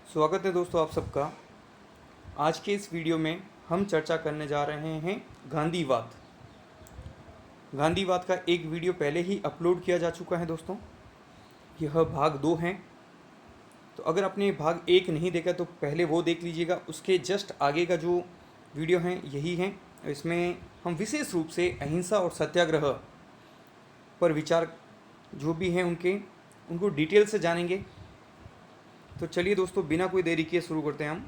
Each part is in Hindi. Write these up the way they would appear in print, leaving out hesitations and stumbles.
स्वागत है दोस्तों आप सबका। आज के इस वीडियो में हम चर्चा करने जा रहे हैं गांधीवाद। गांधीवाद का एक वीडियो पहले ही अपलोड किया जा चुका है दोस्तों। यह भाग 2 है। तो अगर आपने भाग 1 नहीं देखा तो पहले वो देख लीजिएगा। उसके जस्ट आगे का जो वीडियो है यही है। इसमें हम विशेष रूप से अहिंसा और सत्याग्रह पर विचार जो भी हैं उनको डिटेल से जानेंगे। तो चलिए दोस्तों, बिना कोई देरी किए शुरू करते हैं हम।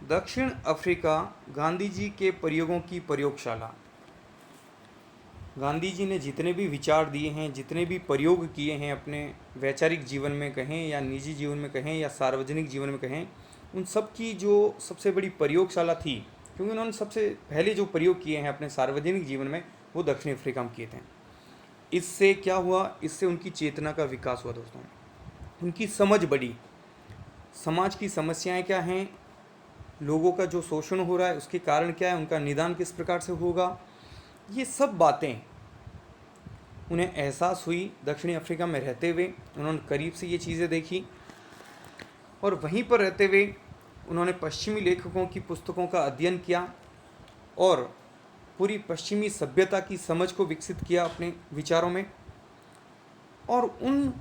दक्षिण अफ्रीका, गांधी जी के प्रयोगों की प्रयोगशाला। गांधी जी ने जितने भी विचार दिए हैं, जितने भी प्रयोग किए हैं अपने वैचारिक जीवन में कहें या निजी जीवन में कहें या सार्वजनिक जीवन में कहें, उन सब की जो सबसे बड़ी प्रयोगशाला थी, क्योंकि उन्होंने सबसे पहले जो प्रयोग किए हैं अपने सार्वजनिक जीवन में वो दक्षिण अफ्रीका में किए थे। इससे क्या हुआ? इससे उनकी चेतना का विकास हुआ दोस्तों। उनकी समझ बढ़ी। समाज की समस्याएं क्या हैं, लोगों का जो शोषण हो रहा है उसके कारण क्या है, उनका निदान किस प्रकार से होगा, ये सब बातें उन्हें एहसास हुई। दक्षिण अफ्रीका में रहते हुए उन्होंने करीब से ये चीज़ें देखी और वहीं पर रहते हुए उन्होंने पश्चिमी लेखकों की पुस्तकों का अध्ययन किया और पूरी पश्चिमी सभ्यता की समझ को विकसित किया अपने विचारों में और उन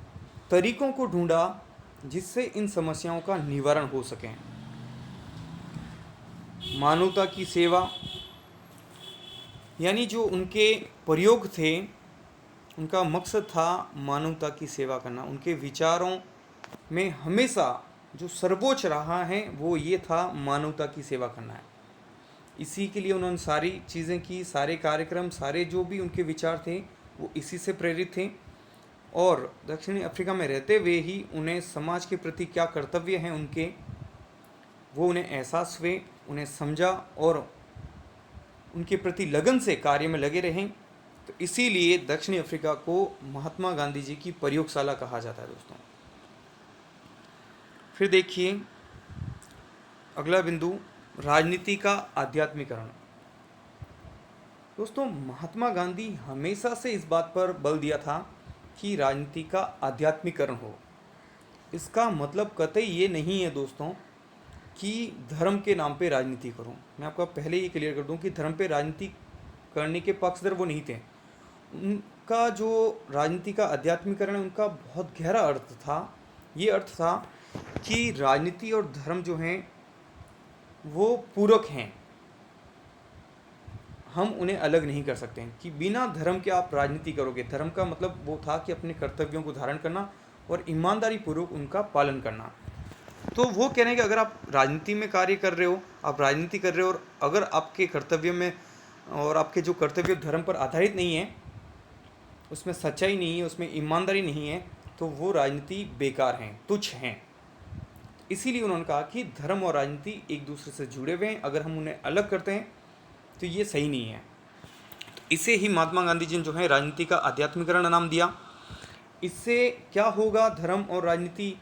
तरीकों को ढूंढा जिससे इन समस्याओं का निवारण हो सके। मानवता की सेवा, यानी जो उनके प्रयोग थे, उनका मकसद था मानवता की सेवा करना। उनके विचारों में हमेशा जो सर्वोच्च रहा है वो ये था, मानवता की सेवा करना है। इसी के लिए उन्होंने सारी चीज़ें की, सारे कार्यक्रम, सारे जो भी उनके विचार थे वो इसी से प्रेरित थे। और दक्षिणी अफ्रीका में रहते हुए ही उन्हें समाज के प्रति क्या कर्तव्य हैं उनके, वो उन्हें एहसास हुए, उन्हें समझा और उनके प्रति लगन से कार्य में लगे रहें। तो इसीलिए दक्षिणी अफ्रीका को महात्मा गांधी जी की प्रयोगशाला कहा जाता है दोस्तों। फिर देखिए अगला बिंदु, राजनीति का आध्यात्मिकरण। दोस्तों, महात्मा गांधी हमेशा से इस बात पर बल दिया था कि राजनीति का आध्यात्मिकरण हो। इसका मतलब कतई ये नहीं है दोस्तों कि धर्म के नाम पे राजनीति करो। मैं आपको पहले ही क्लियर कर दूं कि धर्म पे राजनीति करने के पक्षधर वो नहीं थे। उनका जो राजनीति का आध्यात्मिकरण है उनका बहुत गहरा अर्थ था। ये अर्थ था कि राजनीति और धर्म जो हैं वो पूरक हैं, हम उन्हें अलग नहीं कर सकते हैं। कि बिना धर्म के आप राजनीति करोगे, धर्म का मतलब वो था कि अपने कर्तव्यों को धारण करना और ईमानदारी पूर्वक उनका पालन करना। तो वो कह रहे हैं कि अगर आप राजनीति में कार्य कर रहे हो, आप राजनीति कर रहे हो और अगर आपके कर्तव्य में और आपके जो कर्तव्य धर्म पर आधारित नहीं है, उसमें सच्चाई नहीं है, उसमें ईमानदारी नहीं है, तो वो राजनीति बेकार हैं, तुच्छ हैं। इसीलिए उन्होंने कहा कि धर्म और राजनीति एक दूसरे से जुड़े हुए हैं, अगर हम उन्हें अलग करते हैं तो ये सही नहीं है। तो इसे ही महात्मा गांधी जी ने जो है राजनीति का आध्यात्मिकरण नाम दिया। इससे क्या होगा, धर्म और राजनीति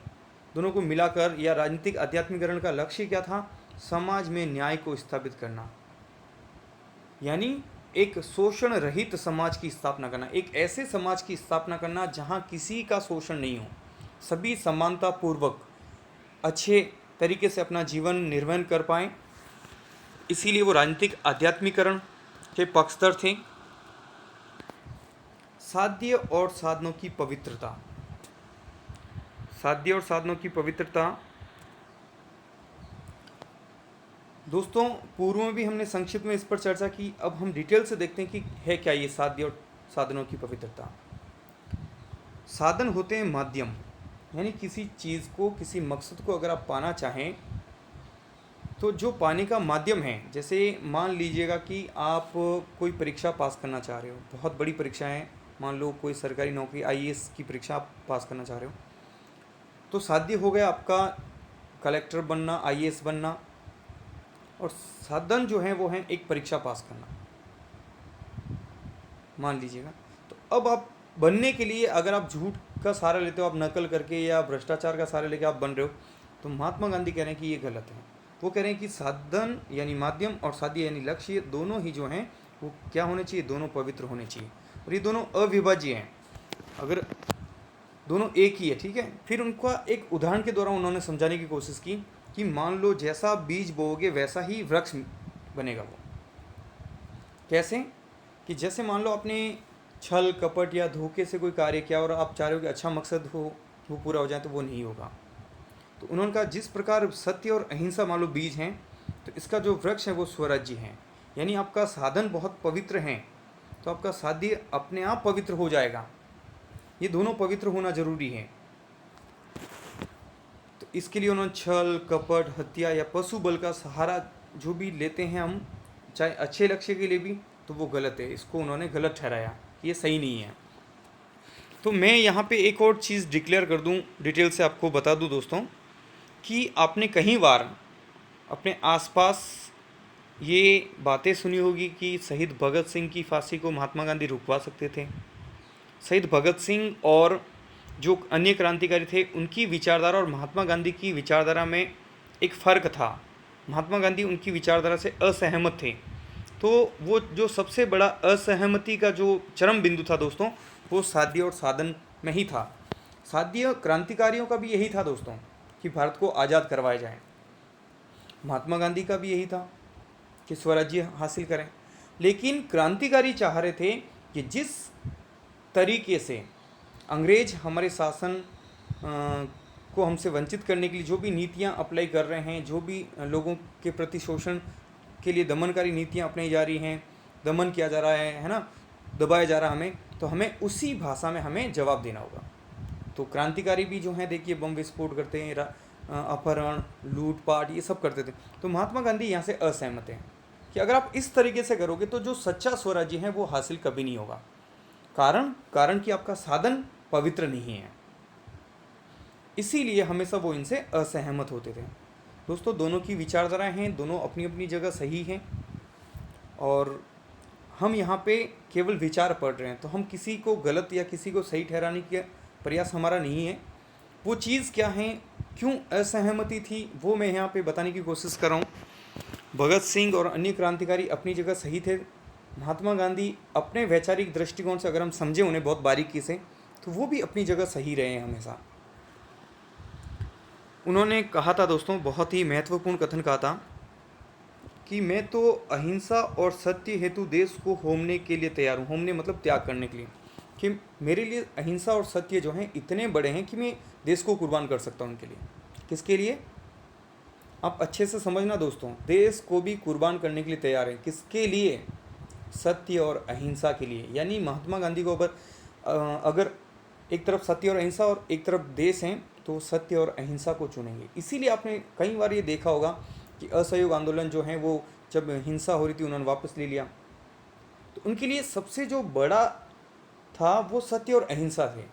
दोनों को मिलाकर या राजनीतिक आध्यात्मिकरण का लक्ष्य क्या था? समाज में न्याय को स्थापित करना, यानी एक शोषण रहित समाज की स्थापना करना, एक ऐसे समाज की स्थापना करना जहां किसी का शोषण नहीं हो, सभी समानता पूर्वक अच्छे तरीके से अपना जीवन निर्वहन कर पाएं। इसीलिए वो राजनीतिक आध्यात्मिकरण के पक्षधर थे। साध्य और साधनों की पवित्रता। साध्य और साधनों की पवित्रता दोस्तों, पूर्व में भी हमने संक्षिप्त में इस पर चर्चा की। अब हम डिटेल से देखते हैं कि है क्या ये साध्य और साधनों की पवित्रता। साधन होते हैं माध्यम, यानी किसी चीज़ को, किसी मकसद को अगर आप पाना चाहें तो जो पाने का माध्यम है, जैसे मान लीजिएगा कि आप कोई परीक्षा पास करना चाह रहे हो, बहुत बड़ी परीक्षा है, मान लो कोई सरकारी नौकरी आईएएस की परीक्षा आप पास करना चाह रहे हो, तो साध्य हो गया आपका कलेक्टर बनना, आईएएस बनना, और साधन जो है वो है एक परीक्षा पास करना, मान लीजिएगा। तो अब आप बनने के लिए अगर आप झूठ का सहारा लेते हो, आप नकल करके या भ्रष्टाचार का सहारा लेके आप बन रहे हो, तो महात्मा गांधी कह रहे हैं कि ये गलत है। वो कह रहे हैं कि साधन यानी माध्यम और साध्य यानी लक्ष्य, दोनों ही जो हैं वो क्या होने चाहिए? दोनों पवित्र होने चाहिए और ये दोनों अविभाज्य हैं। अगर दोनों एक ही है, ठीक है। फिर उनका एक उदाहरण के द्वारा उन्होंने समझाने की कोशिश की कि मान लो जैसा बीज बोओगे वैसा ही वृक्ष बनेगा। वो कैसे? कि जैसे मान लो आपने छल कपट या धोखे से कोई कार्य किया और आप चाह रहे हो कि अच्छा मकसद हो, वो पूरा हो जाए, तो वो नहीं होगा। तो उन्होंने कहा जिस प्रकार सत्य और अहिंसा मान लो बीज हैं, तो इसका जो वृक्ष है वो स्वराज्य है। यानी आपका साधन बहुत पवित्र है तो आपका साध्य अपने आप पवित्र हो जाएगा। ये दोनों पवित्र होना जरूरी है। तो इसके लिए उन्होंने छल कपट हत्या या पशु बल का सहारा जो भी लेते हैं हम, चाहे अच्छे लक्ष्य के लिए भी, तो वो गलत है। इसको उन्होंने गलत ठहराया कि ये सही नहीं है। तो मैं यहाँ पे एक और चीज़ डिक्लेयर कर दूँ, डिटेल से आपको बता दूँ दोस्तों, कि आपने कई बार अपने आसपास ये बातें सुनी होगी कि शहीद भगत सिंह की फांसी को महात्मा गांधी रुकवा सकते थे। शहीद भगत सिंह और जो अन्य क्रांतिकारी थे उनकी विचारधारा और महात्मा गांधी की विचारधारा में एक फ़र्क था। महात्मा गांधी उनकी विचारधारा से असहमत थे। तो वो जो सबसे बड़ा असहमति का जो चरम बिंदु था दोस्तों, वो साध्य और साधन में ही था। साध्य क्रांतिकारियों का भी यही था दोस्तों कि भारत को आज़ाद करवाया जाए। महात्मा गांधी का भी यही था कि स्वराज्य हासिल करें। लेकिन क्रांतिकारी चाह रहे थे कि जिस तरीके से अंग्रेज हमारे शासन को हमसे वंचित करने के लिए जो भी नीतियां अप्लाई कर रहे हैं, जो भी लोगों के प्रति शोषण के लिए दमनकारी नीतियां अपनाई जा रही हैं, दमन किया जा रहा है ना, दबाया जा रहा है हमें, तो हमें उसी भाषा में हमें जवाब देना होगा। तो क्रांतिकारी भी जो हैं देखिए बम विस्फोट करते हैं, अपहरण लूटपाट ये सब करते थे। तो महात्मा गांधी यहाँ से असहमत हैं कि अगर आप इस तरीके से करोगे तो जो सच्चा स्वराज्य है वो हासिल कभी नहीं होगा। कारण कि आपका साधन पवित्र नहीं है। इसीलिए हमेशा वो इनसे असहमत होते थे। दोस्तों दोनों की विचारधाराएं हैं, दोनों अपनी अपनी जगह सही हैं, और हम यहाँ पे केवल विचार पढ़ रहे हैं। तो हम किसी को गलत या किसी को सही ठहराने का प्रयास हमारा नहीं है। वो चीज़ क्या है, क्यों असहमति थी, वो मैं यहाँ पे बताने की कोशिश कर रहा हूँ। भगत सिंह और अन्य क्रांतिकारी अपनी जगह सही थे। महात्मा गांधी अपने वैचारिक दृष्टिकोण से अगर हम समझें उन्हें बहुत बारीकी से, तो वो भी अपनी जगह सही रहे हैं हमेशा। उन्होंने कहा था दोस्तों, बहुत ही महत्वपूर्ण कथन कहा था कि मैं तो अहिंसा और सत्य हेतु देश को होमने के लिए तैयार हूँ। होमने मतलब त्याग करने के लिए, कि मेरे लिए अहिंसा और सत्य जो हैं इतने बड़े हैं कि मैं देश को कुर्बान कर सकता हूँ उनके लिए। किसके लिए? आप अच्छे से समझना दोस्तों, देश को भी कुर्बान करने के लिए तैयार है। किसके लिए? सत्य और अहिंसा के लिए। यानी महात्मा गांधी को अगर एक तरफ सत्य और अहिंसा और एक तरफ देश हैं, तो सत्य और अहिंसा को चुनेंगे। इसीलिए आपने कई बार ये देखा होगा कि असहयोग आंदोलन जो हैं वो जब हिंसा हो रही थी उन्होंने वापस ले लिया। तो उनके लिए सबसे जो बड़ा था वो सत्य और अहिंसा थे।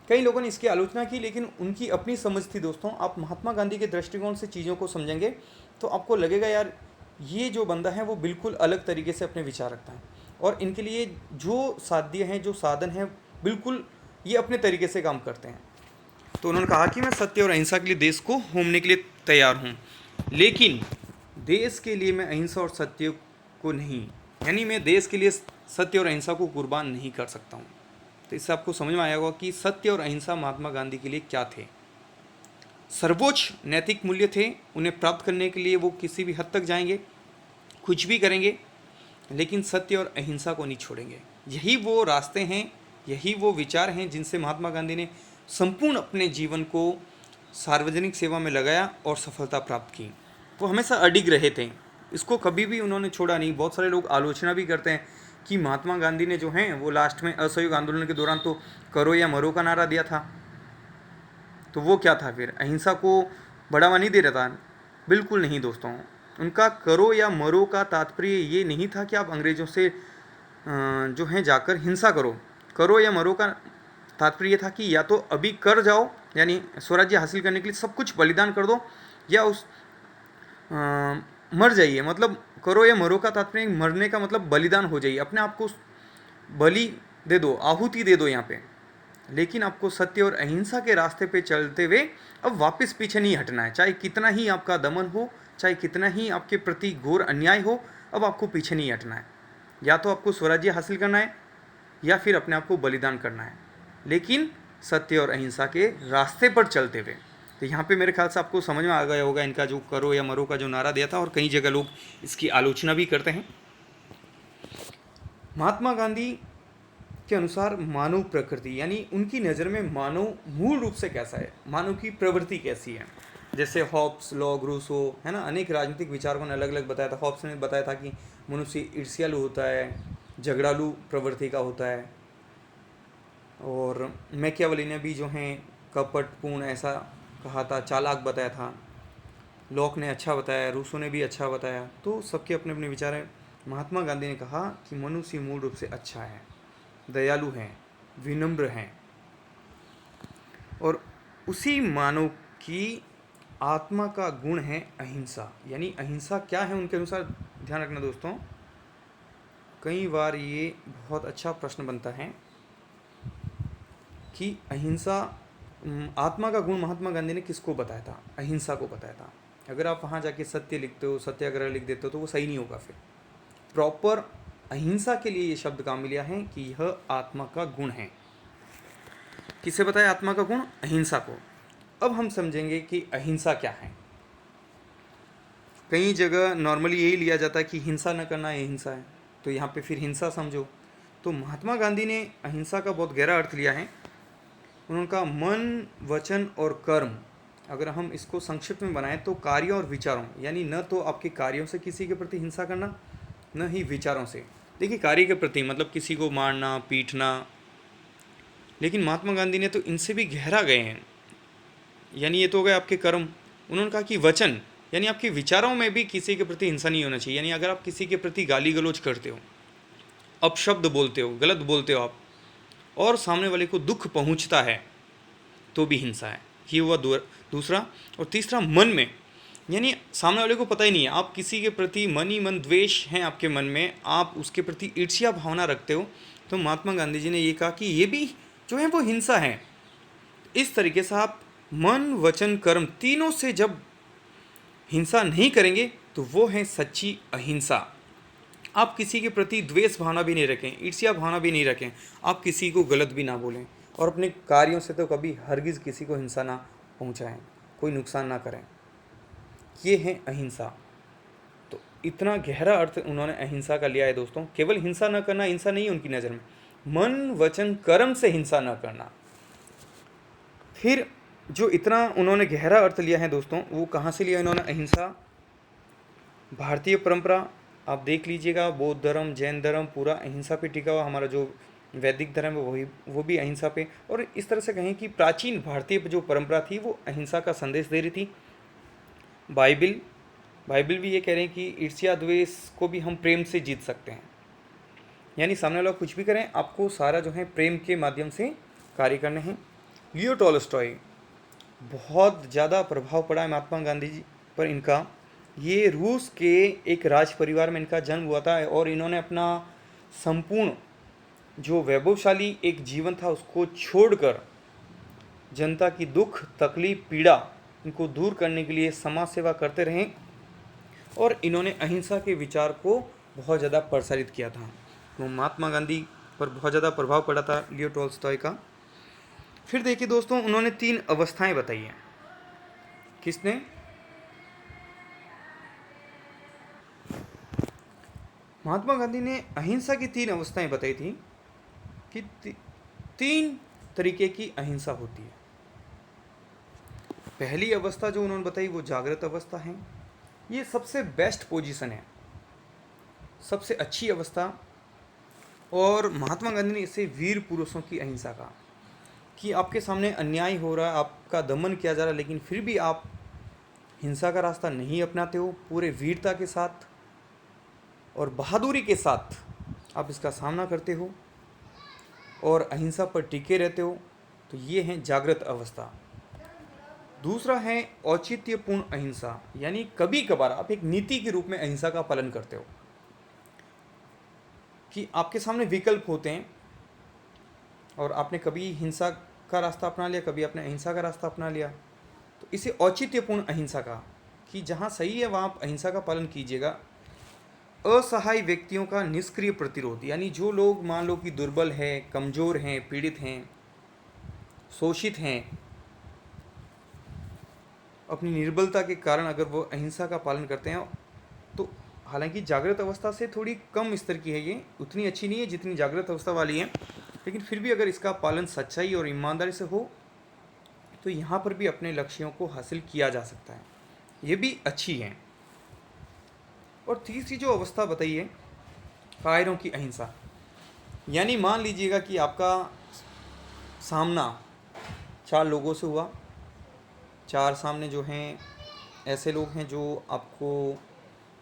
कई लोगों ने इसकी आलोचना की, लेकिन उनकी अपनी समझ थी दोस्तों। आप महात्मा गांधी के दृष्टिकोण से चीज़ों को समझेंगे तो आपको लगेगा यार ये जो बंदा है वो बिल्कुल अलग तरीके से अपने विचार रखता है, और इनके लिए जो साध्य हैं, जो साधन हैं, बिल्कुल ये अपने तरीके से काम करते हैं। तो उन्होंने कहा कि मैं सत्य और अहिंसा के लिए देश को होमने के लिए तैयार हूँ, लेकिन देश के लिए मैं अहिंसा और सत्य को नहीं, यानी मैं देश के लिए सत्य और अहिंसा को कुर्बान नहीं कर सकता हूँ। तो इससे आपको समझ में आया होगा कि सत्य और अहिंसा महात्मा गांधी के लिए क्या थे। सर्वोच्च नैतिक मूल्य थे, उन्हें प्राप्त करने के लिए वो किसी भी हद तक जाएंगे, कुछ भी करेंगे, लेकिन सत्य और अहिंसा को नहीं छोड़ेंगे। यही वो रास्ते हैं, यही वो विचार हैं जिनसे महात्मा गांधी ने संपूर्ण अपने जीवन को सार्वजनिक सेवा में लगाया और सफलता प्राप्त की। वो हमेशा अडिग रहे थे, इसको कभी भी उन्होंने छोड़ा नहीं। बहुत सारे लोग आलोचना भी करते हैं कि महात्मा गांधी ने जो हैं वो लास्ट में असहयोग आंदोलन के दौरान तो करो या मरो का नारा दिया था। तो वो क्या था फिर? अहिंसा को बढ़ावा नहीं दे रहा था? बिल्कुल नहीं दोस्तों। उनका करो या मरो का तात्पर्य ये नहीं था कि आप अंग्रेज़ों से जो हैं जाकर हिंसा करो। करो या मरो का तात्पर्य ये था कि या तो अभी कर जाओ, यानी स्वराज्य हासिल करने के लिए सब कुछ बलिदान कर दो, या उस मर जाइए। मतलब करो या मरो का तात्पर्य मरने का मतलब बलिदान हो जाइए, अपने आप को बलि दे दो, आहुति दे दो यहाँ पे। लेकिन आपको सत्य और अहिंसा के रास्ते पे चलते हुए अब वापस पीछे नहीं हटना है। चाहे कितना ही आपका दमन हो, चाहे कितना ही आपके प्रति घोर अन्याय हो, अब आपको पीछे नहीं हटना है। या तो आपको स्वराज्य हासिल करना है या फिर अपने आप को बलिदान करना है, लेकिन सत्य और अहिंसा के रास्ते पर चलते हुए। तो यहाँ पे मेरे ख्याल से आपको समझ में आ गया होगा इनका जो करो या मरो का जो नारा दिया था, और कई जगह लोग इसकी आलोचना भी करते हैं। महात्मा गांधी के अनुसार मानव प्रकृति, यानी उनकी नज़र में मानव मूल रूप से कैसा है, मानव की प्रवृत्ति कैसी है। जैसे हॉब्स, लॉ, रूसो, है ना, अनेक राजनीतिक विचारकों ने अलग अलग बताया था। हॉब्स ने बताया था कि मनुष्य ईर्ष्यालु होता है, झगड़ालू प्रवृत्ति का होता है, और मैकियावेली ने भी जो है कपटपूर्ण ऐसा कहा था, चालाक बताया था। लॉक ने अच्छा बताया, रूसो ने भी अच्छा बताया। तो सबके अपने अपने विचार हैं। महात्मा गांधी ने कहा कि मनुष्य मूल रूप से अच्छा है, दयालु हैं, विनम्र हैं, और उसी मानव की आत्मा का गुण है अहिंसा। यानी अहिंसा क्या है उनके अनुसार, ध्यान रखना दोस्तों, कई बार ये बहुत अच्छा प्रश्न बनता है कि अहिंसा, आत्मा का गुण महात्मा गांधी ने किसको बताया था, अहिंसा को बताया था। अगर आप वहाँ जाके सत्य लिखते हो, सत्याग्रह लिख देते हो, तो वो सही नहीं होगा। फिर प्रॉपर अहिंसा के लिए ये शब्द काम में लिया है कि यह आत्मा का गुण है। किसे बताया आत्मा का गुण, अहिंसा को। अब हम समझेंगे कि अहिंसा क्या है। कई जगह नॉर्मली यही लिया जाता है कि हिंसा न करना ये हिंसा है, तो यहाँ पे फिर हिंसा समझो। तो महात्मा गांधी ने अहिंसा का बहुत गहरा अर्थ लिया है। उनका मन, वचन और कर्म, अगर हम इसको संक्षिप्त में बनाएं तो कार्यों और विचारों, यानी न तो आपके कार्यों से किसी के प्रति हिंसा करना, न ही विचारों से। देखिए कार्य के प्रति मतलब किसी को मारना, पीटना, लेकिन महात्मा गांधी ने तो इनसे भी गहरा गए हैं। यानी ये तो हो गए आपके कर्म। उन्होंने कहा कि वचन, यानी आपके विचारों में भी किसी के प्रति हिंसा नहीं होना चाहिए। यानी अगर आप किसी के प्रति गाली गलौज करते हो, अपशब्द बोलते हो, गलत बोलते हो आप, और सामने वाले को दुख पहुंचता है, तो भी हिंसा है। ये हुआ दूसरा। और तीसरा मन में, यानी सामने वाले को पता ही नहीं है, आप किसी के प्रति मन ही मन द्वेष है आपके मन में, आप उसके प्रति ईर्ष्या भावना रखते हो, तो महात्मा गांधी जी ने ये कहा कि ये भी जो है वो हिंसा है। इस तरीके से आप मन, वचन, कर्म तीनों से जब हिंसा नहीं करेंगे तो वो है सच्ची अहिंसा। आप किसी के प्रति द्वेष भावना भी नहीं रखें, ईर्ष्या भावना भी नहीं रखें, आप किसी को गलत भी ना बोलें, और अपने कार्यों से तो कभी हरगिज़ किसी को हिंसा ना पहुंचाएं, कोई नुकसान ना करें। ये है अहिंसा। तो इतना गहरा अर्थ उन्होंने अहिंसा का लिया है दोस्तों। केवल हिंसा न करना हिंसा नहीं है उनकी नज़र में, मन, वचन, कर्म से हिंसा न करना। फिर जो इतना उन्होंने गहरा अर्थ लिया है दोस्तों, वो कहाँ से लिया इन्होंने अहिंसा, भारतीय परंपरा आप देख लीजिएगा, बौद्ध धर्म, जैन धर्म पूरा अहिंसा पे टिका हुआ। हमारा जो वैदिक धर्म है वो भी अहिंसा पे। और इस तरह से कहें कि प्राचीन भारतीय जो परंपरा थी वो अहिंसा का संदेश दे रही थी। बाइबल भी ये कह रहे हैं कि ईर्ष्या द्वेष को भी हम प्रेम से जीत सकते हैं। यानी सामने वाला कुछ भी करें, आपको सारा जो है प्रेम के माध्यम से कार्य करने हैं। लियो टॉलस्टॉय, बहुत ज़्यादा प्रभाव पड़ा है महात्मा गांधी जी पर इनका। ये रूस के एक राज परिवार में इनका जन्म हुआ था, और इन्होंने अपना संपूर्ण जो वैभवशाली एक जीवन था उसको छोड़कर जनता की दुख, तकलीफ, पीड़ा इनको दूर करने के लिए समाज सेवा करते रहे, और इन्होंने अहिंसा के विचार को बहुत ज़्यादा प्रसारित किया था। तो महात्मा गांधी पर बहुत ज़्यादा प्रभाव पड़ा था लियो टॉलस्टॉय का। फिर देखिए दोस्तों, उन्होंने 3 अवस्थाएं बताई हैं। किसने? महात्मा गांधी ने अहिंसा की 3 अवस्थाएं बताई थी कि 3 तरीके की अहिंसा होती है। पहली अवस्था जो उन्होंने बताई वो जागृत अवस्था है। ये सबसे बेस्ट पोजीशन है, सबसे अच्छी अवस्था। और महात्मा गांधी ने इसे वीर पुरुषों की अहिंसा कहा कि आपके सामने अन्याय हो रहा है, आपका दमन किया जा रहा है, लेकिन फिर भी आप हिंसा का रास्ता नहीं अपनाते हो, पूरे वीरता के साथ और बहादुरी के साथ आप इसका सामना करते हो और अहिंसा पर टिके रहते हो, तो ये है जागृत अवस्था। दूसरा है औचित्यपूर्ण अहिंसा, यानी कभी कभार आप एक नीति के रूप में अहिंसा का पालन करते हो कि आपके सामने विकल्प होते हैं और आपने कभी हिंसा का रास्ता अपना लिया, कभी आपने अहिंसा का रास्ता अपना लिया, तो इसे औचित्यपूर्ण अहिंसा का कि जहाँ सही है वहाँ आप अहिंसा का पालन कीजिएगा। असहाय व्यक्तियों का निष्क्रिय प्रतिरोध, यानी जो लोग मान लो कि दुर्बल है, कमज़ोर हैं, पीड़ित हैं, शोषित हैं, अपनी निर्बलता के कारण अगर वो अहिंसा का पालन करते हैं, तो हालांकि जागृत अवस्था से थोड़ी कम स्तर की है, ये उतनी अच्छी नहीं है जितनी जागृत अवस्था वाली है, लेकिन फिर भी अगर इसका पालन सच्चाई और ईमानदारी से हो तो यहाँ पर भी अपने लक्ष्यों को हासिल किया जा सकता है, ये भी अच्छी है। और तीसरी जो अवस्था बताई है कायरों की अहिंसा, यानी मान लीजिएगा कि आपका सामना 4 लोगों से हुआ, 4 सामने जो हैं ऐसे लोग हैं जो आपको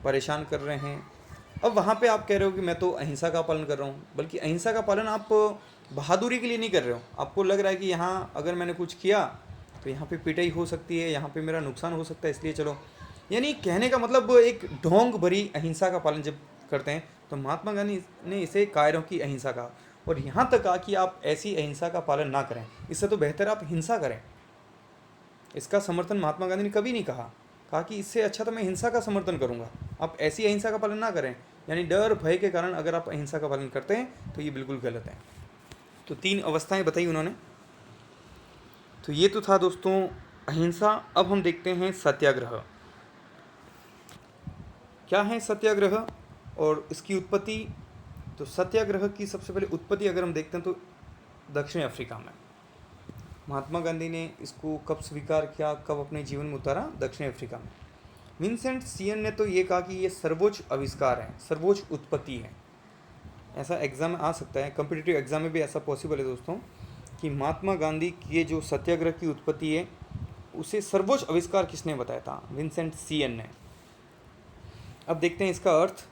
परेशान कर रहे हैं। अब वहाँ पे आप कह रहे हो कि मैं तो अहिंसा का पालन कर रहा हूँ, बल्कि अहिंसा का पालन आप बहादुरी के लिए नहीं कर रहे हो। आपको लग रहा है कि यहाँ अगर मैंने कुछ किया तो यहाँ पे पिटाई हो सकती है, यहाँ पे मेरा नुकसान हो सकता है, इसलिए चलो, यानी कहने का मतलब एक ढोंग भरी अहिंसा का पालन जब करते हैं तो महात्मा गांधी ने इसे कायरों की अहिंसा कहा। और यहाँ तक कहा कि आप ऐसी अहिंसा का पालन ना करें, इससे तो बेहतर आप हिंसा करें। इसका समर्थन महात्मा गांधी ने कभी नहीं कहा कि इससे अच्छा तो मैं हिंसा का समर्थन करूंगा, आप ऐसी अहिंसा का पालन ना करें। यानी डर भय के कारण अगर आप अहिंसा का पालन करते हैं तो ये बिल्कुल गलत है। तो 3 अवस्थाएं बताई उन्होंने। तो ये तो था दोस्तों अहिंसा। अब हम देखते हैं सत्याग्रह। क्या है सत्याग्रह और इसकी उत्पत्ति? तो सत्याग्रह की सबसे पहले उत्पत्ति अगर हम देखते हैं तो दक्षिण अफ्रीका में। महात्मा गांधी ने इसको कब स्वीकार किया, कब अपने जीवन में उतारा? दक्षिण अफ्रीका में। विंसेंट सीएन ने तो ये कहा कि ये सर्वोच्च आविष्कार है, सर्वोच्च उत्पत्ति है। ऐसा एग्जाम में आ सकता है, कॉम्पिटिटिव एग्जाम में भी ऐसा पॉसिबल है दोस्तों, कि महात्मा गांधी की जो सत्याग्रह की उत्पत्ति है उसे सर्वोच्च आविष्कार किसने बताया था? विंसेंट सीएन ने। अब देखते हैं इसका अर्थ।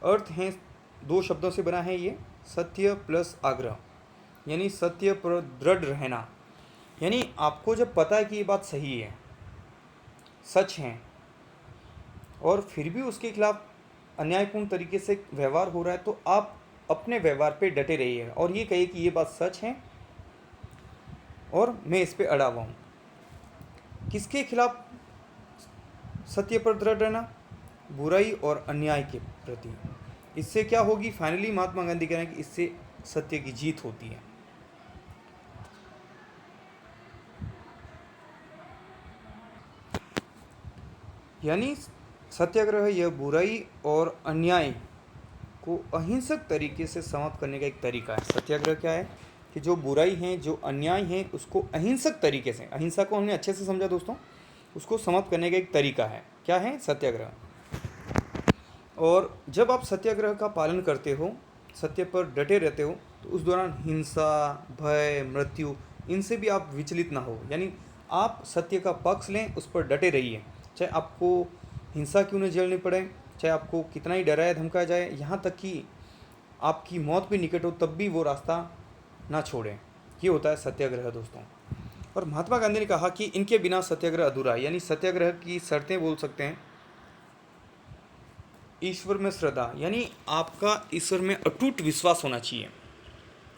अर्थ है 2 शब्दों से बना है ये, सत्य प्लस आग्रह, यानी सत्य पर दृढ़ रहना। यानी आपको जब पता है कि ये बात सही है, सच है, और फिर भी उसके खिलाफ अन्यायपूर्ण तरीके से व्यवहार हो रहा है, तो आप अपने व्यवहार पे डटे रहिए और ये कहिए कि ये बात सच है और मैं इस पे अड़ा हुआ हूँ। किसके खिलाफ सत्य पर दृढ़ रहना? बुराई और अन्याय के प्रति। इससे क्या होगी? फाइनली महात्मा गांधी कह रहे हैं कि इससे सत्य की जीत होती है। यानी सत्याग्रह यह बुराई और अन्याय को अहिंसक तरीके से समाप्त करने का एक तरीका है। सत्याग्रह क्या है कि जो बुराई है, जो अन्याय है, उसको अहिंसक तरीके से, अहिंसा को हमने अच्छे से समझा दोस्तों, उसको समाप्त करने का एक तरीका है। क्या है? सत्याग्रह। और जब आप सत्याग्रह का पालन करते हो, सत्य पर डटे रहते हो, तो उस दौरान हिंसा, भय, मृत्यु, इनसे भी आप विचलित ना हो। यानी आप सत्य का पक्ष लें, उस पर डटे रहिए, चाहे आपको हिंसा क्यों न झेलनी पड़े, चाहे आपको कितना ही डराया धमकाया जाए, यहाँ तक कि आपकी मौत भी निकट हो, तब भी वो रास्ता ना छोड़ें। ये होता है सत्याग्रह दोस्तों। और महात्मा गांधी ने कहा कि इनके बिना सत्याग्रह अधूरा है। यानी सत्याग्रह की शर्तें बोल सकते हैं, ईश्वर में श्रद्धा, यानी आपका ईश्वर में अटूट विश्वास होना चाहिए।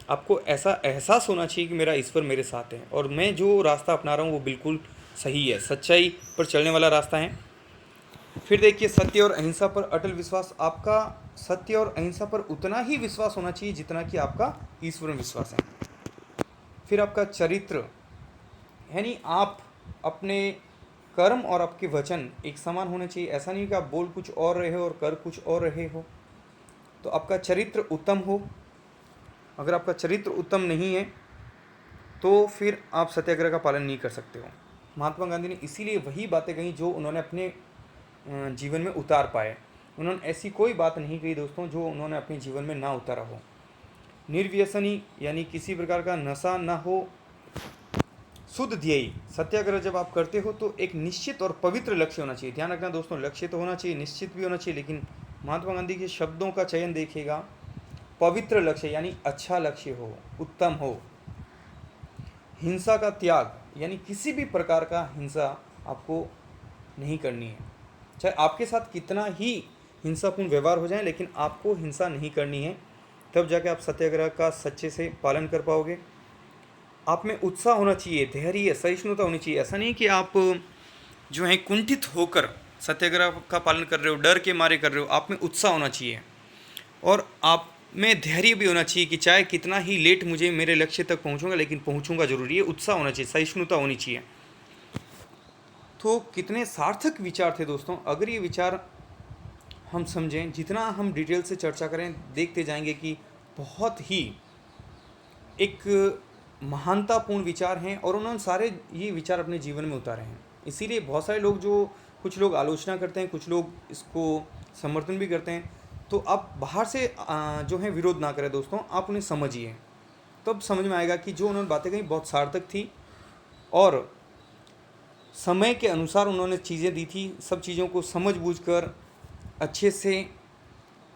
आपको ऐसा एहसास होना चाहिए कि मेरा ईश्वर मेरे साथ है और मैं जो रास्ता अपना रहा हूँ वो बिल्कुल सही है, सच्चाई पर चलने वाला रास्ता है। फिर देखिए सत्य और अहिंसा पर अटल विश्वास। आपका सत्य और अहिंसा पर उतना ही विश्वास होना चाहिए जितना कि आपका ईश्वर में विश्वास है। फिर आपका चरित्र, यानी आप अपने कर्म और आपके वचन एक समान होने चाहिए। ऐसा नहीं कि आप बोल कुछ और रहे हो और कर कुछ और रहे हो। तो आपका चरित्र उत्तम हो। अगर आपका चरित्र उत्तम नहीं है तो फिर आप सत्याग्रह का पालन नहीं कर सकते हो। महात्मा गांधी ने इसीलिए वही बातें कही जो उन्होंने अपने जीवन में उतार पाए। उन्होंने ऐसी कोई बात नहीं कही दोस्तों जो उन्होंने अपने जीवन में ना उतारा हो। निर्व्यसनी, यानी किसी प्रकार का नशा ना हो। शुद्ध ध्येय, सत्याग्रह जब आप करते हो तो एक निश्चित और पवित्र लक्ष्य होना चाहिए। ध्यान रखना दोस्तों, लक्ष्य तो होना चाहिए, निश्चित भी होना चाहिए, लेकिन महात्मा गांधी के शब्दों का चयन देखिएगा। पवित्र लक्ष्य, यानी अच्छा लक्ष्य हो, उत्तम हो। हिंसा का त्याग, यानी किसी भी प्रकार का हिंसा आपको नहीं करनी है, चाहे आपके साथ कितना ही हिंसापूर्ण व्यवहार हो जाए, लेकिन आपको हिंसा नहीं करनी है। तब जाके आप सत्याग्रह का सच्चे से पालन कर पाओगे। आप में उत्साह होना चाहिए, धैर्य, सहिष्णुता होनी चाहिए। ऐसा नहीं कि आप जो है कुंठित होकर सत्याग्रह का पालन कर रहे हो, डर के मारे कर रहे हो। आप में उत्साह होना चाहिए और आप में धैर्य भी होना चाहिए कि चाहे कितना ही लेट मुझे मेरे लक्ष्य तक पहुंचूंगा, लेकिन पहुंचूंगा जरूरी है। उत्साह होना चाहिए, सहिष्णुता होनी चाहिए। तो कितने सार्थक विचार थे दोस्तों। अगर ये विचार हम समझें, जितना हम डिटेल से चर्चा करें, देखते जाएंगे कि बहुत ही एक महानतापूर्ण विचार हैं, और उन्होंने सारे ये विचार अपने जीवन में उतारे हैं। इसीलिए बहुत सारे लोग, जो कुछ लोग आलोचना करते हैं, कुछ लोग इसको समर्थन भी करते हैं। तो आप बाहर से जो है विरोध ना करें दोस्तों, आप उन्हें समझिए, तब समझ में आएगा कि जो उन्होंने बातें कही बहुत सार्थक थी, और समय के अनुसार उन्होंने चीज़ें दी थी। सब चीज़ों को समझ बूझ कर, अच्छे से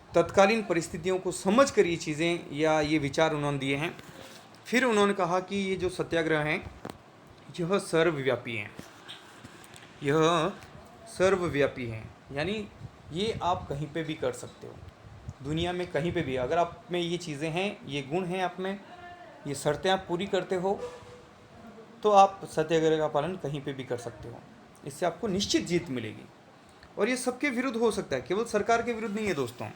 तत्कालीन परिस्थितियों को समझ कर ये चीज़ें या ये विचार उन्होंने दिए हैं। फिर उन्होंने कहा कि ये जो सत्याग्रह हैं यह सर्वव्यापी हैं, यह सर्वव्यापी हैं, यानी ये आप कहीं पे भी कर सकते हो, दुनिया में कहीं पे भी। अगर आप में ये चीज़ें हैं, ये गुण हैं आप में, ये शर्तें आप पूरी करते हो, तो आप सत्याग्रह का पालन कहीं पे भी कर सकते हो। इससे आपको निश्चित जीत मिलेगी। और ये सबके विरुद्ध हो सकता है, केवल सरकार के विरुद्ध नहीं है दोस्तों।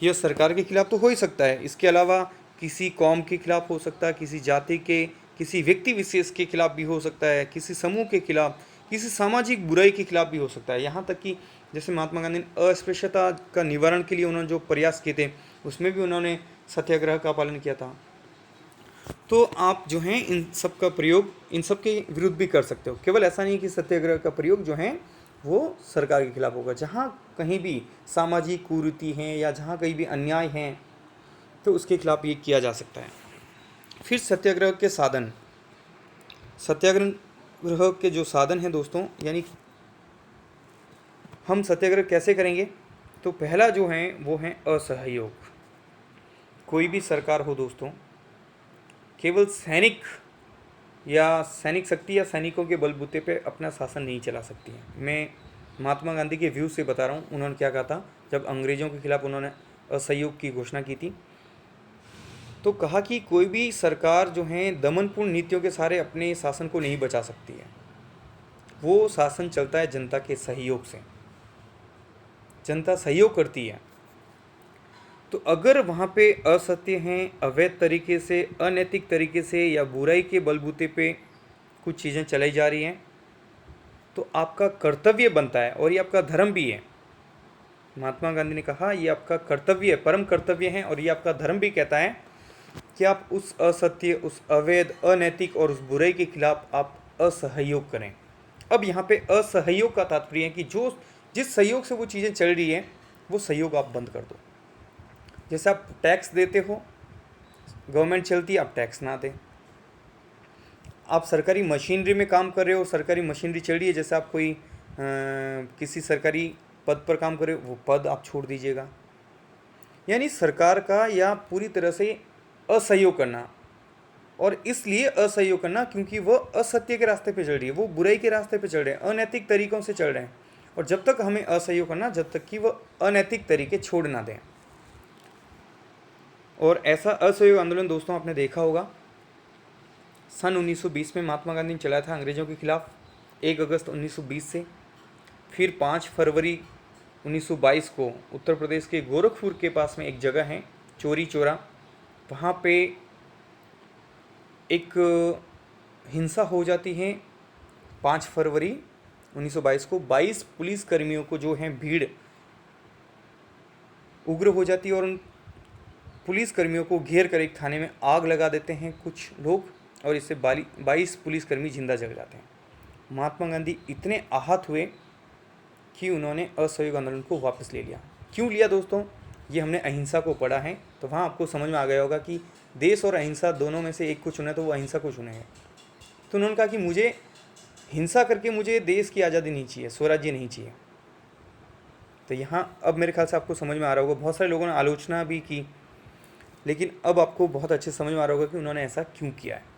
यह सरकार के खिलाफ तो हो ही सकता है, इसके अलावा किसी कौम के खिलाफ हो सकता है, किसी जाति के, किसी व्यक्ति विशेष के खिलाफ भी हो सकता है, किसी समूह के खिलाफ, किसी सामाजिक बुराई के खिलाफ भी हो सकता है। यहाँ तक कि जैसे महात्मा गांधी ने अस्पृश्यता का निवारण के लिए उन्होंने जो प्रयास किए थे, उसमें भी उन्होंने सत्याग्रह का पालन किया था। तो आप जो हैं इन सब का प्रयोग इन सब के विरुद्ध भी कर सकते हो। केवल ऐसा नहीं कि सत्याग्रह का प्रयोग जो है वो सरकार के खिलाफ होगा। जहाँ कहीं भी सामाजिक कुरीति हैं या जहाँ कहीं भी अन्याय हैं, तो उसके खिलाफ ये किया जा सकता है। फिर सत्याग्रह के साधन, सत्याग्रह के जो साधन हैं दोस्तों, यानी हम सत्याग्रह कैसे करेंगे, तो पहला जो है वो है असहयोग। कोई भी सरकार हो दोस्तों, केवल सैनिक या सैनिक शक्ति या सैनिकों के बलबूते पे अपना शासन नहीं चला सकती है। मैं महात्मा गांधी के व्यू से बता रहा हूँ। उन्होंने क्या कहा था जब अंग्रेज़ों के खिलाफ उन्होंने असहयोग की घोषणा की थी, तो कहा कि कोई भी सरकार जो है दमनपूर्ण नीतियों के सहारे अपने शासन को नहीं बचा सकती है। वो शासन चलता है जनता के सहयोग से, जनता सहयोग करती है। तो अगर वहाँ पे असत्य हैं, अवैध तरीके से, अनैतिक तरीके से या बुराई के बलबूते पे कुछ चीज़ें चलाई जा रही हैं, तो आपका कर्तव्य बनता है, और ये आपका धर्म भी है। महात्मा गांधी ने कहा ये आपका कर्तव्य है, परम कर्तव्य है, और ये आपका धर्म भी कहता है कि आप उस असत्य, उस अवैध, अनैतिक और उस बुराई के खिलाफ आप असहयोग करें। अब यहाँ पे असहयोग का तात्पर्य है कि जो जिस सहयोग से वो चीज़ें चल रही हैं, वो सहयोग आप बंद कर दो। जैसे आप टैक्स देते हो, गवर्नमेंट चलती है, आप टैक्स ना दें। आप सरकारी मशीनरी में काम कर रहे हो, सरकारी मशीनरी चल रही है, जैसे आप कोई किसी सरकारी पद पर काम कर रहे हो, वो पद आप छोड़ दीजिएगा। यानी सरकार का या पूरी तरह से असहयोग करना, और इसलिए असहयोग करना क्योंकि वो असत्य के रास्ते पे चल रही है, वो बुराई के रास्ते पे चल रहे हैं, अनैतिक तरीकों से चल रहे हैं। और जब तक हमें असहयोग करना, जब तक कि वो अनैतिक तरीके छोड़ ना दें। और ऐसा असहयोग आंदोलन दोस्तों आपने देखा होगा, सन 1920 में महात्मा गांधी ने चलाया था अंग्रेज़ों के खिलाफ, 1 अगस्त 1920 से। फिर 5 फरवरी 1922 को उत्तर प्रदेश के गोरखपुर के पास में एक जगह है चोरी चौरा, वहाँ पे एक हिंसा हो जाती है 5 फरवरी 1922 को। 22 पुलिस कर्मियों को जो है भीड़ उग्र हो जाती है, और उन पुलिस कर्मियों को घेर कर एक थाने में आग लगा देते हैं कुछ लोग, और इससे 22 पुलिसकर्मी जिंदा जल जाते हैं। महात्मा गांधी इतने आहत हुए कि उन्होंने असहयोग आंदोलन को वापस ले लिया। क्यों लिया दोस्तों, ये हमने अहिंसा को पढ़ा है, तो वहाँ आपको समझ में आ गया होगा कि देश और अहिंसा दोनों में से एक को चुना, तो वो अहिंसा को चुने हैं। तो उन्होंने कहा कि मुझे हिंसा करके मुझे देश की आज़ादी नहीं चाहिए, स्वराज्य नहीं चाहिए। तो यहाँ अब मेरे ख्याल से आपको समझ में आ रहा होगा। बहुत सारे लोगों ने आलोचना भी की, लेकिन अब आपको बहुत अच्छे समझ में आ रहा होगा कि उन्होंने ऐसा क्यों किया है।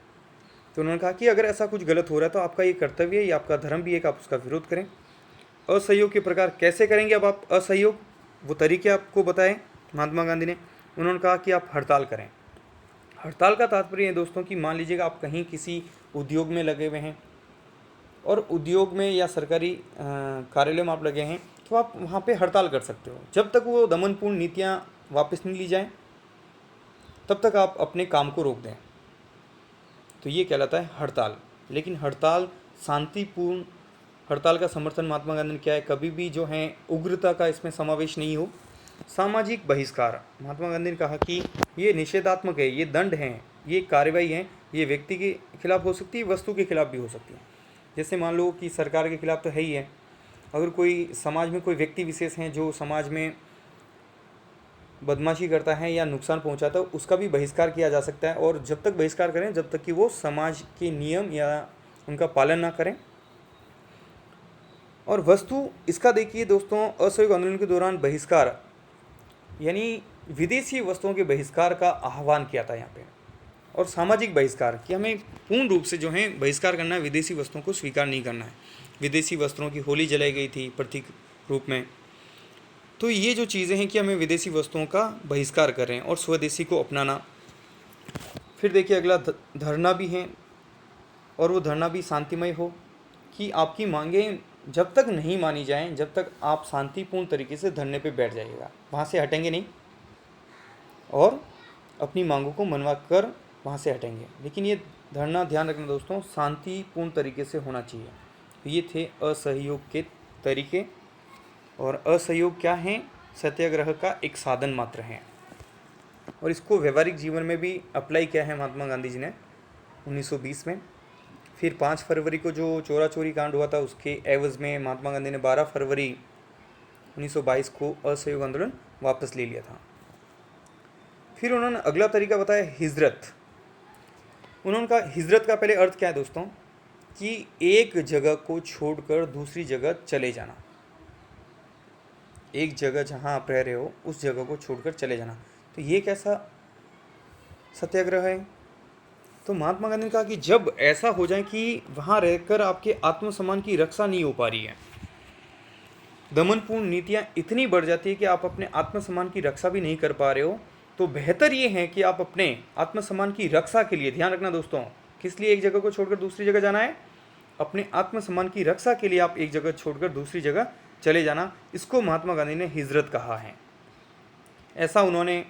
तो उन्होंने कहा कि अगर ऐसा कुछ गलत हो रहा है तो आपका ये कर्तव्य है, ये आपका धर्म भी है कि आप उसका विरोध करें। असहयोग के प्रकार कैसे करेंगे अब आप असहयोग, वो तरीके आपको बताए महात्मा गांधी ने। उन्होंने कहा कि आप हड़ताल करें। हड़ताल का तात्पर्य है दोस्तों कि मान लीजिएगा आप कहीं किसी उद्योग में लगे हुए हैं, और उद्योग में या सरकारी कार्यालय में आप लगे हैं, तो आप वहाँ पे हड़ताल कर सकते हो जब तक वो दमनपूर्ण नीतियाँ वापस नहीं ली जाएँ, तब तक आप अपने काम को रोक दें। तो ये कहलाता है हड़ताल। लेकिन हड़ताल शांतिपूर्ण, हड़ताल का समर्थन महात्मा गांधी ने किया है, कभी भी जो है उग्रता का इसमें समावेश नहीं हो। सामाजिक बहिष्कार, महात्मा गांधी ने कहा कि ये निषेधात्मक है, ये दंड हैं, ये कार्रवाई है, ये व्यक्ति के खिलाफ हो सकती है, वस्तु के खिलाफ भी हो सकती है। जैसे मान लो कि सरकार के खिलाफ तो है ही है, अगर कोई समाज में कोई व्यक्ति विशेष हैं जो समाज में बदमाशी करता है या नुकसान पहुंचाता है, उसका भी बहिष्कार किया जा सकता है। और जब तक बहिष्कार करें जब तक कि वो समाज के नियम या उनका पालन ना करें। और वस्तु इसका देखिए दोस्तों, असहयोग आंदोलन के दौरान बहिष्कार यानी विदेशी वस्तुओं के बहिष्कार का आह्वान किया था यहाँ पे। और सामाजिक बहिष्कार कि हमें पूर्ण रूप से जो है बहिष्कार करना है, विदेशी वस्तुओं को स्वीकार नहीं करना है। विदेशी वस्त्रों की होली जलाई गई थी प्रतीक रूप में। तो ये जो चीज़ें हैं कि हमें विदेशी वस्तुओं का बहिष्कार कर रहे हैं और स्वदेशी को अपनाना। फिर देखिए अगला धरना भी है, और वो धरना भी शांतिमय हो कि आपकी मांगें जब तक नहीं मानी जाएं, जब तक आप शांतिपूर्ण तरीके से धरने पे बैठ जाइएगा, वहाँ से हटेंगे नहीं और अपनी मांगों को मनवा कर वहाँ से हटेंगे। लेकिन ये धरना, ध्यान रखना दोस्तों, शांतिपूर्ण तरीके से होना चाहिए। तो ये थे असहयोग के तरीके। और असहयोग क्या है? सत्याग्रह का एक साधन मात्र है। और इसको व्यवहारिक जीवन में भी अप्लाई किया है महात्मा गांधी जी ने 1920 में। फिर 5 फरवरी को जो चोरा चोरी कांड हुआ था, उसके एवज में महात्मा गांधी ने 12 फरवरी 1922 को असहयोग आंदोलन वापस ले लिया था। फिर उन्होंने अगला तरीका बताया, हिजरत। उन्होंने कहा हिजरत का पहले अर्थ क्या है दोस्तों, कि एक जगह को छोड़कर दूसरी जगह चले जाना। एक जगह जहां आप रह रहे हो उस जगह को छोड़कर चले जाना। तो ये कैसा सत्याग्रह है? तो महात्मा गांधी ने कहा कि जब ऐसा हो जाए कि वहां रहकर आपके आत्मसम्मान की रक्षा नहीं हो पा रही है, दमनपूर्ण नीतियां इतनी बढ़ जाती है कि आप अपने आत्मसम्मान की रक्षा भी नहीं कर पा रहे हो, तो बेहतर ये है कि आप अपने आत्मसम्मान की रक्षा के लिए, ध्यान रखना दोस्तों, किस लिए एक जगह को छोड़कर दूसरी जगह जाना है? अपने आत्मसम्मान की रक्षा के लिए आप एक जगह छोड़कर दूसरी जगह चले जाना। इसको महात्मा गांधी ने हिजरत कहा है। ऐसा उन्होंने,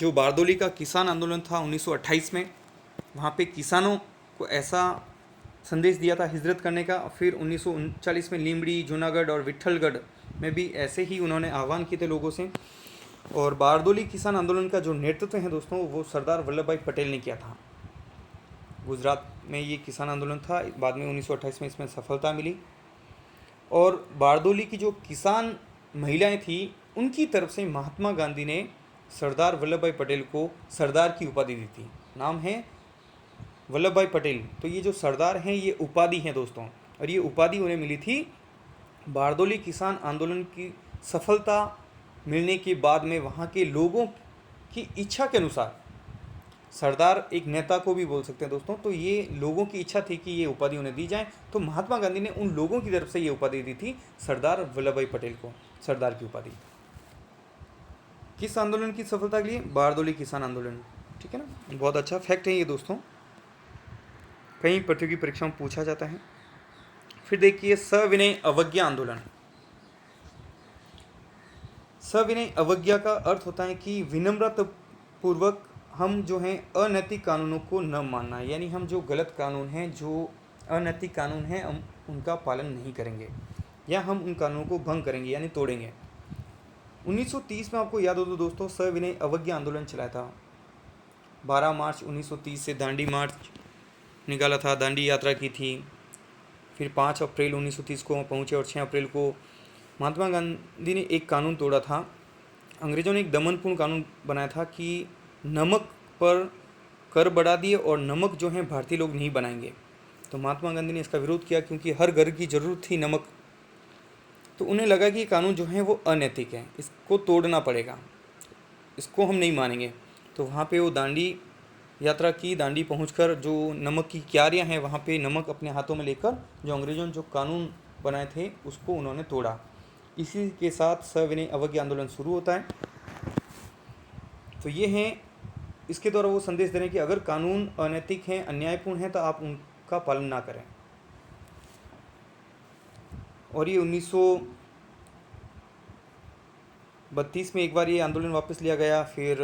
जो बारदोली का किसान आंदोलन था 1928 में, वहाँ पे किसानों को ऐसा संदेश दिया था हिजरत करने का। फिर 1939 में लीमड़ी, जूनागढ़ और विट्ठलगढ़ में भी ऐसे ही उन्होंने आह्वान किए थे लोगों से। और बारदोली किसान आंदोलन का जो नेतृत्व है दोस्तों, वो सरदार वल्लभ भाई पटेल ने किया था। गुजरात में ये किसान आंदोलन था। बाद में 1928 में इसमें सफलता मिली। और बारदोली की जो किसान महिलाएं थी, उनकी तरफ से महात्मा गांधी ने सरदार वल्लभ भाई पटेल को सरदार की उपाधि दी थी। नाम है वल्लभ भाई पटेल। तो ये जो सरदार हैं ये उपाधि हैं दोस्तों, और ये उपाधि उन्हें मिली थी बारदोली किसान आंदोलन की सफलता मिलने के बाद में। वहाँ के लोगों की इच्छा के अनुसार, सरदार एक नेता को भी बोल सकते हैं दोस्तों, तो ये लोगों की इच्छा थी कि ये उपाधि उन्हें दी जाए। तो महात्मा गांधी ने उन लोगों की तरफ से ये उपाधि दी थी सरदार वल्लभ भाई पटेल को, सरदार की उपाधि। किस आंदोलन की सफलता के लिए? बारदोली किसान आंदोलन। ठीक है ना, बहुत अच्छा फैक्ट है ये दोस्तों, कई प्रतियोगी परीक्षाओं में पूछा जाता है। फिर देखिए सविनय अवज्ञा आंदोलन। सविनय अवज्ञा का अर्थ होता है कि विनम्रता पूर्वक हम जो हैं अनैतिक कानूनों को न मानना, यानी हम जो गलत कानून हैं, जो अनैतिक कानून हैं, हम उनका पालन नहीं करेंगे या हम उन कानूनों को भंग करेंगे यानी तोड़ेंगे। 1930 में आपको याद हो तो दोस्तों सविनय अवज्ञा आंदोलन चलाया था। 12 मार्च 1930 से दांडी मार्च निकाला था, दांडी यात्रा की थी। फिर 5 अप्रैल 1930 को पहुँचे और 6 अप्रैल को महात्मा गांधी ने एक कानून तोड़ा था। अंग्रेज़ों ने एक दमनपूर्ण कानून बनाया था कि नमक पर कर बढ़ा दिए और नमक जो है भारतीय लोग नहीं बनाएंगे। तो महात्मा गांधी ने इसका विरोध किया क्योंकि हर घर की ज़रूरत थी नमक। तो उन्हें लगा कि कानून जो है वो अनैतिक है, इसको तोड़ना पड़ेगा, इसको हम नहीं मानेंगे। तो वहाँ पे वो दांडी यात्रा की, दांडी पहुंचकर जो नमक की क्यारियाँ हैं वहाँ पे नमक अपने हाथों में लेकर जो अंग्रेज़ों ने जो कानून बनाए थे उसको उन्होंने तोड़ा। इसी के साथ सविनय अवज्ञा आंदोलन शुरू होता है। तो ये हैं, इसके द्वारा वो संदेश दे रहे हैं कि अगर कानून अनैतिक हैं, अन्यायपूर्ण हैं, तो आप उनका पालन ना करें। और ये 1932 में एक बार ये आंदोलन वापस लिया गया। फिर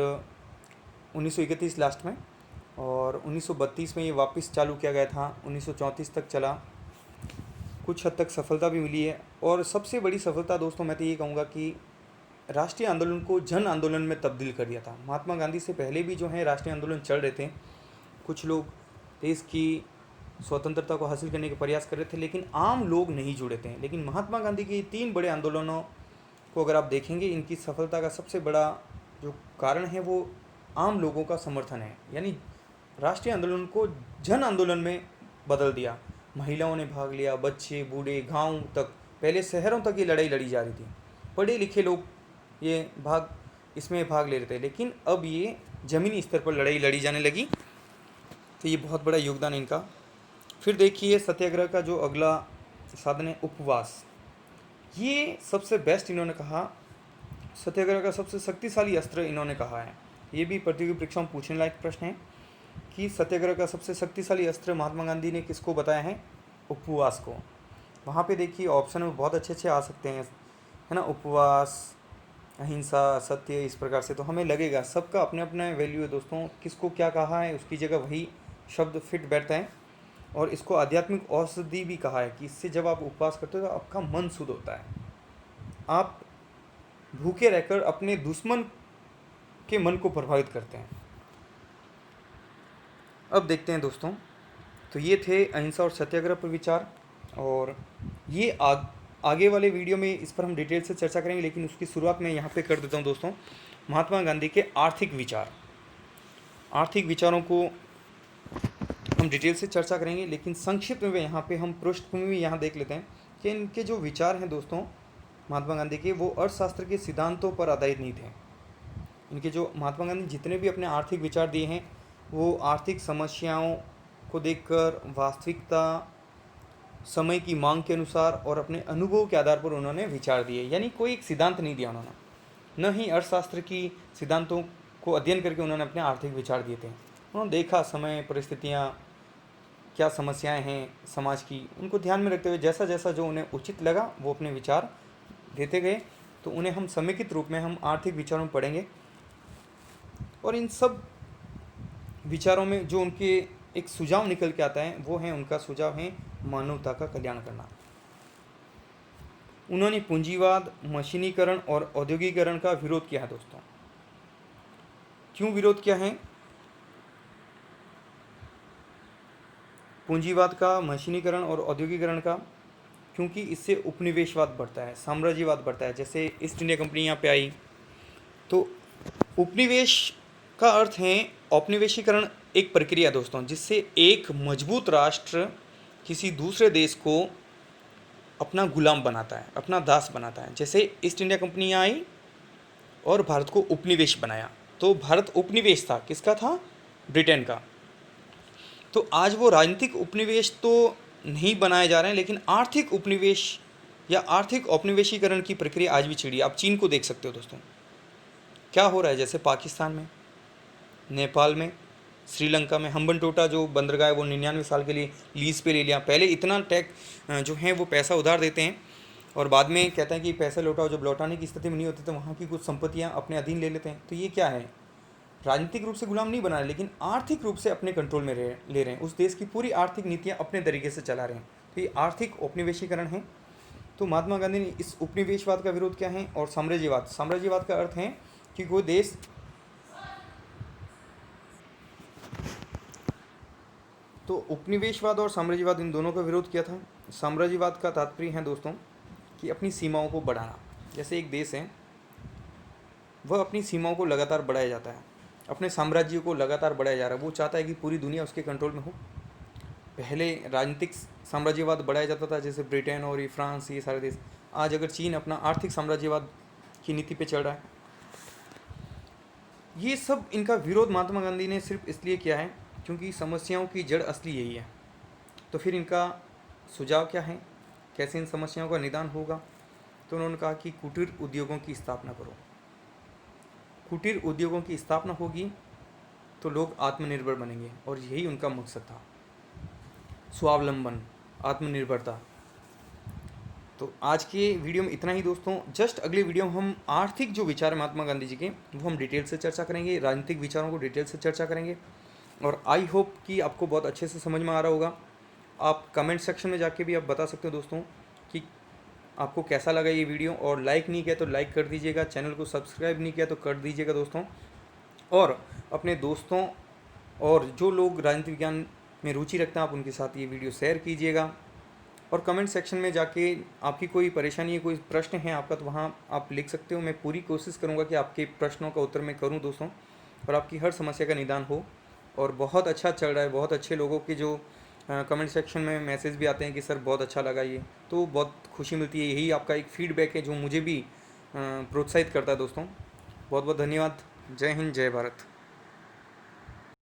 1931 लास्ट में, और 1932 में ये वापस चालू किया गया था, 1934 तक चला, कुछ हद तक सफलता भी मिली है। और सबसे बड़ी सफलता दोस्तों मैं तो ये कहूँगा कि राष्ट्रीय आंदोलन को जन आंदोलन में तब्दील कर दिया था। महात्मा गांधी से पहले भी जो है राष्ट्रीय आंदोलन चल रहे थे, कुछ लोग देश की स्वतंत्रता को हासिल करने के प्रयास कर रहे थे, लेकिन आम लोग नहीं जुड़े थे। लेकिन महात्मा गांधी के 3 बड़े आंदोलनों को अगर आप देखेंगे, इनकी सफलता का सबसे बड़ा जो कारण है वो आम लोगों का समर्थन है। यानी राष्ट्रीय आंदोलन को जन आंदोलन में बदल दिया। महिलाओं ने भाग लिया, बच्चे, बूढ़े, गांव तक, पहले शहरों तक ये लड़ाई लड़ी जा रही थी, पढ़े लिखे लोग ये इसमें भाग ले रहे थे, लेकिन अब ये ज़मीनी स्तर पर लड़ाई लड़ी जाने लगी। तो ये बहुत बड़ा योगदान इनका। फिर देखिए सत्याग्रह का जो अगला साधन है उपवास, ये सबसे बेस्ट इन्होंने कहा, सत्याग्रह का सबसे शक्तिशाली अस्त्र इन्होंने कहा है। ये भी प्रतियोगी परीक्षा में पूछने लायक प्रश्न है कि सत्याग्रह का सबसे शक्तिशाली अस्त्र महात्मा गांधी ने किसको बताया है? उपवास को। वहाँ पे देखिए ऑप्शन में बहुत अच्छे अच्छे आ सकते हैं, है ना, उपवास, अहिंसा, सत्य, इस प्रकार से। तो हमें लगेगा सबका अपने अपने वैल्यू है दोस्तों, किसको क्या कहा है उसकी जगह वही शब्द फिट बैठता है। और इसको आध्यात्मिक औषधि भी कहा है कि इससे जब आप उपवास करते हो तो आपका मन शुद्ध होता है, आप भूखे रहकर अपने दुश्मन के मन को प्रभावित करते हैं। अब देखते हैं दोस्तों, तो ये थे अहिंसा और सत्याग्रह पर विचार, और ये आगे वाले वीडियो में इस पर हम डिटेल से चर्चा करेंगे, लेकिन उसकी शुरुआत मैं यहाँ पे कर देता हूँ दोस्तों। महात्मा गांधी के आर्थिक विचार, आर्थिक विचारों को हम डिटेल से चर्चा करेंगे, लेकिन संक्षिप्त में यहाँ पे हम पृष्ठभूमि यहाँ देख लेते हैं कि इनके जो विचार हैं दोस्तों महात्मा गांधी के, वो अर्थशास्त्र के सिद्धांतों पर आधारित नहीं थे। इनके जो महात्मा गांधी जितने भी अपने आर्थिक विचार दिए हैं, वो आर्थिक समस्याओं को देखकर, वास्तविकता, समय की मांग के अनुसार और अपने अनुभव के आधार पर उन्होंने विचार दिए। यानी कोई एक सिद्धांत नहीं दिया उन्होंने, न ही अर्थशास्त्र की सिद्धांतों को अध्ययन करके उन्होंने अपने आर्थिक विचार दिए थे। उन्होंने देखा समय, परिस्थितियाँ, क्या समस्याएं हैं समाज की, उनको ध्यान में रखते हुए जैसा जैसा जो उन्हें उचित लगा वो अपने विचार देते गए। तो उन्हें हम समेकित रूप में हम आर्थिक विचारों में पढ़ेंगे, और इन सब विचारों में जो उनके एक सुझाव निकल के आता है वो है, उनका सुझाव है मानवता का कल्याण करना। उन्होंने पूंजीवाद, मशीनीकरण और औद्योगिकरण का विरोध किया है दोस्तों। क्यों विरोध किया है पूंजीवाद का, मशीनीकरण और औद्योगिकरण का? क्योंकि इससे उपनिवेशवाद बढ़ता है, साम्राज्यवाद बढ़ता है। जैसे ईस्ट इंडिया कंपनी यहाँ पे आई, तो उपनिवेश का अर्थ है औपनिवेशीकरण, एक प्रक्रिया दोस्तों जिससे एक मजबूत राष्ट्र किसी दूसरे देश को अपना गुलाम बनाता है, अपना दास बनाता है। जैसे ईस्ट इंडिया कंपनी यहाँ आई और भारत को उपनिवेश बनाया, तो भारत उपनिवेश था, किसका था? ब्रिटेन का। तो आज वो राजनीतिक उपनिवेश तो नहीं बनाए जा रहे हैं, लेकिन आर्थिक उपनिवेश या आर्थिक औपनिवेशीकरण की प्रक्रिया आज भी छिड़ी। आप चीन को देख सकते हो दोस्तों, क्या हो रहा है। जैसे पाकिस्तान में, नेपाल में, श्रीलंका में हम्बनटोटा जो बंदरगाह है वो 99 साल के लिए लीज पे ले लिया। पहले इतना टैक्स जो है वो पैसा उधार देते हैं और बाद में कहते हैं कि पैसा लौटाओ। जब लौटाने की स्थिति में नहीं होती तो वहाँ की कुछ संपत्तियाँ अपने अधीन ले लेते हैं। तो ये क्या है, राजनीतिक रूप से गुलाम नहीं बना रहे, लेकिन आर्थिक रूप से अपने कंट्रोल में ले रहे हैं। उस देश की पूरी आर्थिक नीतियाँ अपने तरीके से चला रहे हैं। तो ये आर्थिक औपनिवेशीकरण है। तो महात्मा गांधी ने इस उपनिवेशवाद का विरोध किया है। और साम्राज्यवाद, साम्राज्यवाद का अर्थ है कि कोई देश तो उपनिवेशवाद और साम्राज्यवाद इन दोनों का विरोध किया था। साम्राज्यवाद का तात्पर्य है दोस्तों कि अपनी सीमाओं को बढ़ाना। जैसे एक देश है, वह अपनी सीमाओं को लगातार बढ़ाया जाता है, अपने साम्राज्य को लगातार बढ़ाया जा रहा है। वो चाहता है कि पूरी दुनिया उसके कंट्रोल में हो। पहले राजनीतिक साम्राज्यवाद बढ़ाया जाता था, जैसे ब्रिटेन और ये फ्रांस, ये सारे देश। आज अगर चीन अपना आर्थिक साम्राज्यवाद की नीति पे चल रहा है। ये सब इनका विरोध महात्मा गांधी ने सिर्फ इसलिए किया है क्योंकि समस्याओं की जड़ असली यही है। तो फिर इनका सुझाव क्या है, कैसे इन समस्याओं का निदान होगा? तो उन्होंने कहा कि कुटीर उद्योगों की स्थापना करो। कुटीर उद्योगों की स्थापना होगी तो लोग आत्मनिर्भर बनेंगे, और यही उनका मकसद था, स्वावलंबन, आत्मनिर्भरता। तो आज के वीडियो में इतना ही दोस्तों। जस्ट अगले वीडियो में हम आर्थिक जो विचार हैं महात्मा गांधी जी के, वो हम डिटेल से चर्चा करेंगे, राजनीतिक विचारों को डिटेल से चर्चा करेंगे। और आई होप कि आपको बहुत अच्छे से समझ में आ रहा होगा। आप कमेंट सेक्शन में जाके भी आप बता सकते हो दोस्तों कि आपको कैसा लगा ये वीडियो, और लाइक नहीं किया तो लाइक कर दीजिएगा, चैनल को सब्सक्राइब नहीं किया तो कर दीजिएगा दोस्तों। और अपने दोस्तों और जो लोग राजनीति विज्ञान में रुचि रखते हैं, आप उनके साथ ये वीडियो शेयर कीजिएगा। और कमेंट सेक्शन में जाके आपकी कोई परेशानी है, कोई प्रश्न है आपका, तो वहाँ आप लिख सकते हो। मैं पूरी कोशिश करूँगा कि आपके प्रश्नों का उत्तर मैं करूँ दोस्तों, और आपकी हर समस्या का निदान हो। और बहुत अच्छा चल रहा है, बहुत अच्छे लोगों के जो कमेंट सेक्शन में मैसेज भी आते हैं कि सर बहुत अच्छा लगा ये, तो बहुत खुशी मिलती है। यही आपका एक फीडबैक है जो मुझे भी प्रोत्साहित करता है दोस्तों। बहुत बहुत धन्यवाद। जय हिंद, जय भारत।